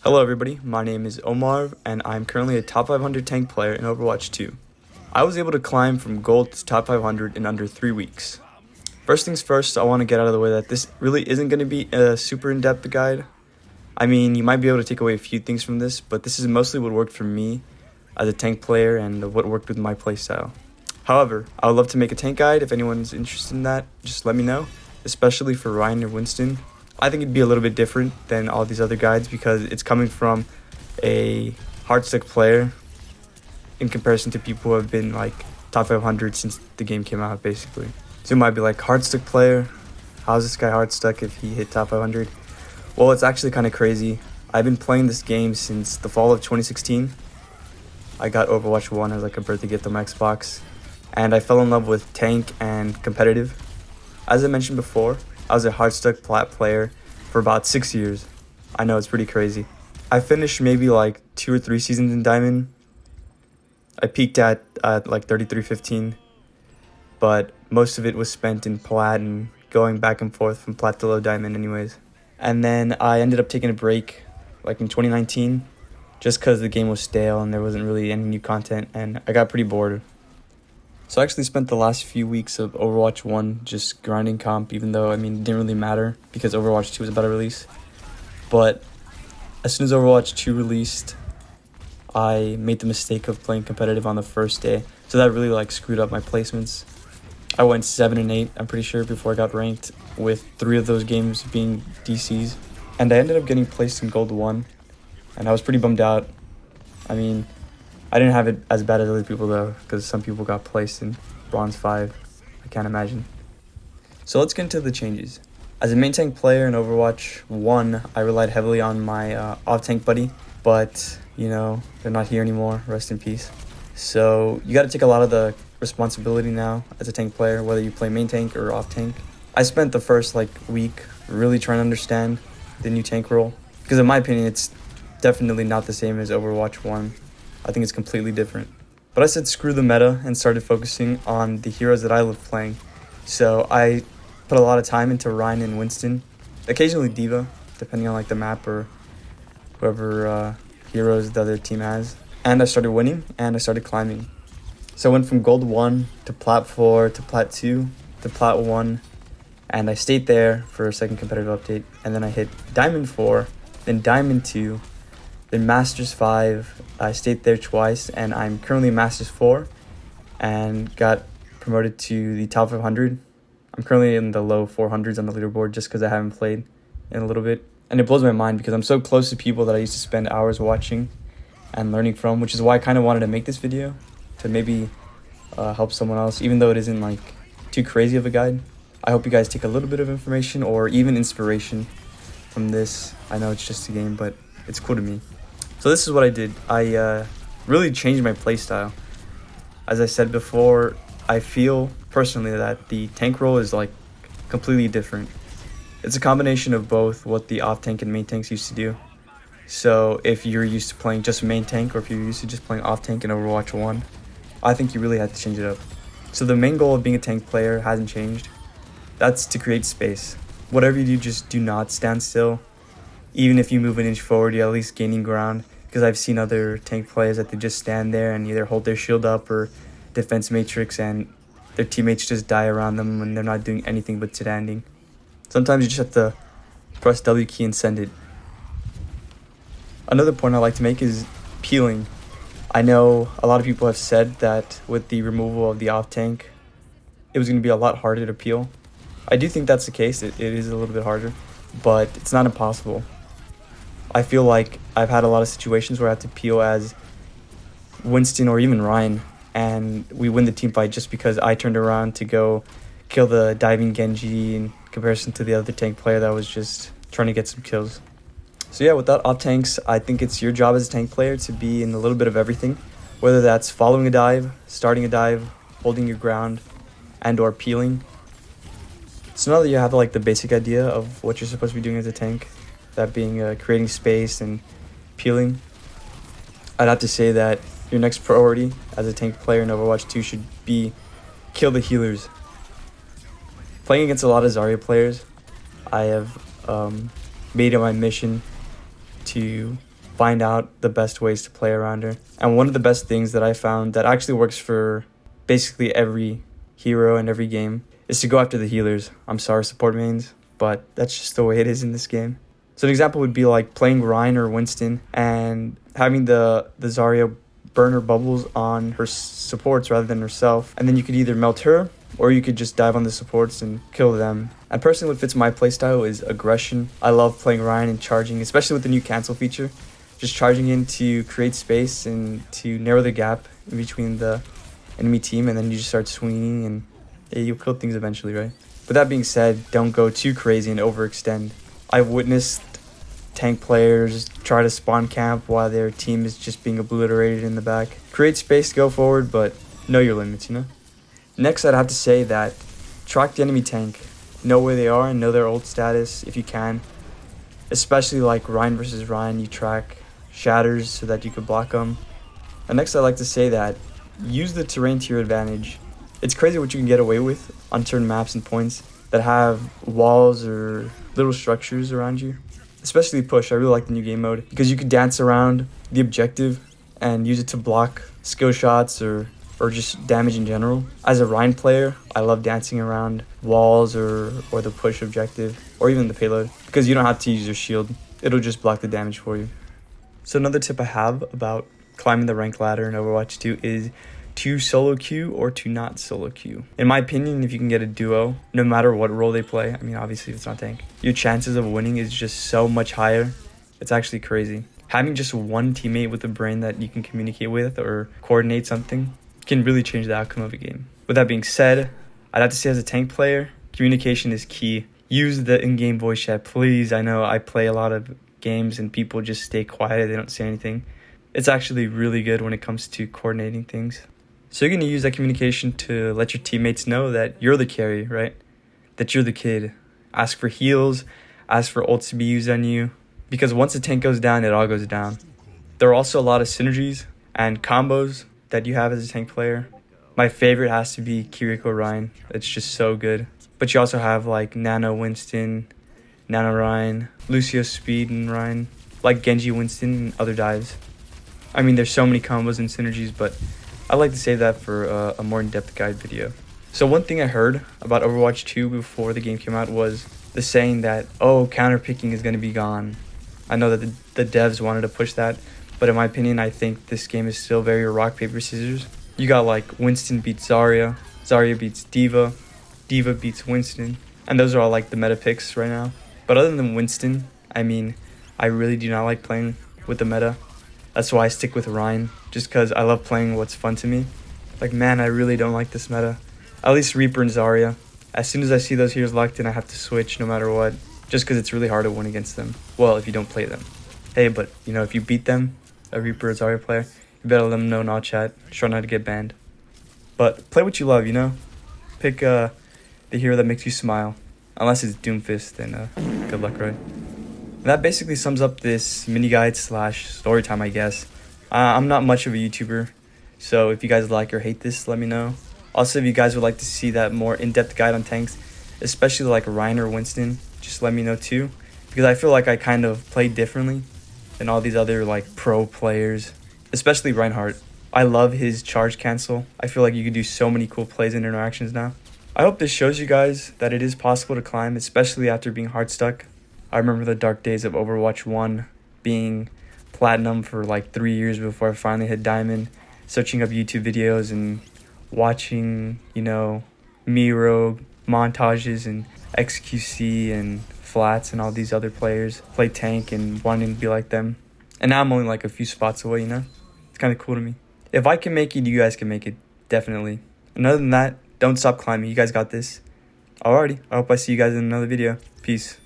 Hello everybody, my name is Omar and I'm currently a top 500 tank player in Overwatch 2. I was able to climb from gold to top 500 in under 3 weeks. First things first, I want to get out of the way that this really isn't going to be a super in-depth guide. I mean, you might be able to take away a few things from this, but this is mostly what worked for me as a tank player and what worked with my playstyle. However, I would love to make a tank guide. If anyone's interested in that, just let me know, especially for Reinhardt and Winston. I think it'd be a little bit different than all these other guides because it's coming from a hardstuck player in comparison to people who have been like top 500 since the game came out, basically. So you might be like, hardstuck player? How's this guy hardstuck if he hit top 500? Well, it's actually kind of crazy. I've been playing this game since the fall of 2016. I got Overwatch 1 as like a birthday gift on my Xbox, and I fell in love with tank and competitive. As I mentioned before, I was a hardstuck plat player for about 6 years. I know, it's pretty crazy. I finished maybe like 2 or 3 seasons in Diamond. I peaked at like 33-15, but most of it was spent in plat and going back and forth from plat to low diamond anyways. And then I ended up taking a break like in 2019 just because the game was stale and there wasn't really any new content and I got pretty bored. So I actually spent the last few weeks of Overwatch 1 just grinding comp, even though, I mean, it didn't really matter because Overwatch 2 was about to release. But as soon as Overwatch 2 released, I made the mistake of playing competitive on the first day. So that really like screwed up my placements. I went 7 and 8, I'm pretty sure, before I got ranked, with 3 of those games being DCs. And I ended up getting placed in Gold 1, and I was pretty bummed out. I mean, I didn't have it as bad as other people though, because some people got placed in Bronze 5. I can't imagine. So let's get into the changes. As a main tank player in Overwatch 1, I relied heavily on my off-tank buddy, but, you know, they're not here anymore, rest in peace. So you gotta take a lot of the responsibility now as a tank player, whether you play main tank or off-tank. I spent the first week really trying to understand the new tank role, because in my opinion, it's definitely not the same as Overwatch 1. I think it's completely different. But I said screw the meta and started focusing on the heroes that I love playing. So I put a lot of time into Reinhardt and Winston, occasionally D.Va, depending on like the map or whoever heroes the other team has. And I started winning and I started climbing. So I went from Gold 1 to Plat 4 to Plat 2 to Plat 1. And I stayed there for a second competitive update. And then I hit Diamond 4, then Diamond 2, then Masters 5. I stayed there twice, and I'm currently Masters 4 and got promoted to the top 500. I'm currently in the low 400s on the leaderboard just because I haven't played in a little bit. And it blows my mind because I'm so close to people that I used to spend hours watching and learning from, which is why I kind of wanted to make this video to maybe help someone else, even though it isn't like too crazy of a guide. I hope you guys take a little bit of information or even inspiration from this. I know it's just a game, but it's cool to me. So this is what I did. I really changed my playstyle. As I said before, I feel personally that the tank role is like completely different. It's a combination of both what the off tank and main tanks used to do. So if you're used to playing just main tank, or if you're used to just playing off tank in Overwatch 1, I think you really had to change it up. So the main goal of being a tank player hasn't changed. That's to create space. Whatever you do, just do not stand still. Even if you move an inch forward, you're at least gaining ground. Because I've seen other tank players that they just stand there and either hold their shield up or defense matrix, and their teammates just die around them when they're not doing anything but standing. Sometimes you just have to press W key and send it. Another point I like to make is peeling. I know a lot of people have said that with the removal of the off tank, it was going to be a lot harder to peel. I do think that's the case. It is a little bit harder, but it's not impossible. I feel like I've had a lot of situations where I have to peel as Winston or even Ryan, and we win the team fight just because I turned around to go kill the diving Genji in comparison to the other tank player that was just trying to get some kills. So yeah, without off tanks, I think it's your job as a tank player to be in a little bit of everything, whether that's following a dive, starting a dive, holding your ground, and or peeling. So now that you have like the basic idea of what you're supposed to be doing as a tank, that being creating space and peeling, I'd have to say that your next priority as a tank player in Overwatch 2 should be kill the healers. Playing against a lot of Zarya players, I have made it my mission to find out the best ways to play around her. And one of the best things that I found that actually works for basically every hero and every game is to go after the healers. I'm sorry, support mains, but that's just the way it is in this game. So an example would be like playing Reinhardt or Winston and having the Zarya burn her bubbles on her supports rather than herself. And then you could either melt her or you could just dive on the supports and kill them. And personally, what fits my playstyle is aggression. I love playing Ryan and charging, especially with the new cancel feature. Just charging in to create space and to narrow the gap in between the enemy team, and then you just start swinging and you'll kill things eventually, right? But that being said, don't go too crazy and overextend. I've witnessed tank players try to spawn camp while their team is just being obliterated in the back. Create space to go forward, but know your limits, you know? Next, I'd have to say that track the enemy tank. Know where they are and know their ult status if you can. Especially like Ryan versus Ryan, you track shatters so that you could block them. And next, I'd like to say that use the terrain to your advantage. It's crazy what you can get away with on certain maps and points that have walls or little structures around you. Especially push, I really like the new game mode because you could dance around the objective and use it to block skill shots or just damage in general. As a Ryan player, I love dancing around walls or the push objective or even the payload because you don't have to use your shield. It'll just block the damage for you. So another tip I have about climbing the rank ladder in Overwatch 2 is to solo queue or to not solo queue. In my opinion, if you can get a duo, no matter what role they play, I mean, obviously if it's not tank, your chances of winning is just so much higher. It's actually crazy. Having just one teammate with a brain that you can communicate with or coordinate something can really change the outcome of a game. With that being said, I'd have to say as a tank player, communication is key. Use the in-game voice chat, please. I know I play a lot of games and people just stay quiet, they don't say anything. It's actually really good when it comes to coordinating things. So you're going to use that communication to let your teammates know that you're the carry, right? That you're the kid. Ask for heals, ask for ults to be used on you, because once the tank goes down, it all goes down. There are also a lot of synergies and combos that you have as a tank player. My favorite has to be Kiriko Ryan. It's just so good. But you also have like Nano Winston, Nano Ryan, Lucio Speed and Ryan, like Genji Winston and other dives. I mean, there's so many combos and synergies, but I'd like to save that for a more in-depth guide video. So one thing I heard about Overwatch 2 before the game came out was the saying that, oh, counter-picking is going to be gone. I know that the devs wanted to push that, but in my opinion, I think this game is still very rock, paper, scissors. You got like Winston beats Zarya, Zarya beats Diva, Diva beats Winston, and those are all like the meta picks right now. But other than Winston, I mean, I really do not like playing with the meta. That's why I stick with Ryan, just because I love playing what's fun to me. Like, man, I really don't like this meta. At least Reaper and Zarya. As soon as I see those heroes locked in, I have to switch no matter what, just because it's really hard to win against them. Well, if you don't play them. Hey, but, you know, if you beat them, a Reaper or Zarya player, you better let them know in all chat. Try not to get banned. But play what you love, you know? Pick the hero that makes you smile. Unless it's Doomfist, then good luck, right? And that basically sums up this mini guide / story time, I guess. I'm not much of a YouTuber, so if you guys like or hate this, let me know. Also, if you guys would like to see that more in-depth guide on tanks, especially like Ryan or Winston, just let me know too. Because I feel like I kind of play differently than all these other like pro players, especially Reinhardt. I love his charge cancel. I feel like you can do so many cool plays and interactions now. I hope this shows you guys that it is possible to climb, especially after being hard stuck. I remember the dark days of Overwatch 1 being platinum for like 3 years before I finally hit diamond, searching up YouTube videos and watching, you know, Miro montages and XQC and Flats and all these other players play tank and wanting to be like them. And now I'm only like a few spots away, you know? It's kind of cool to me. If I can make it, you guys can make it, definitely. And other than that, don't stop climbing. You guys got this. Alrighty, I hope I see you guys in another video. Peace.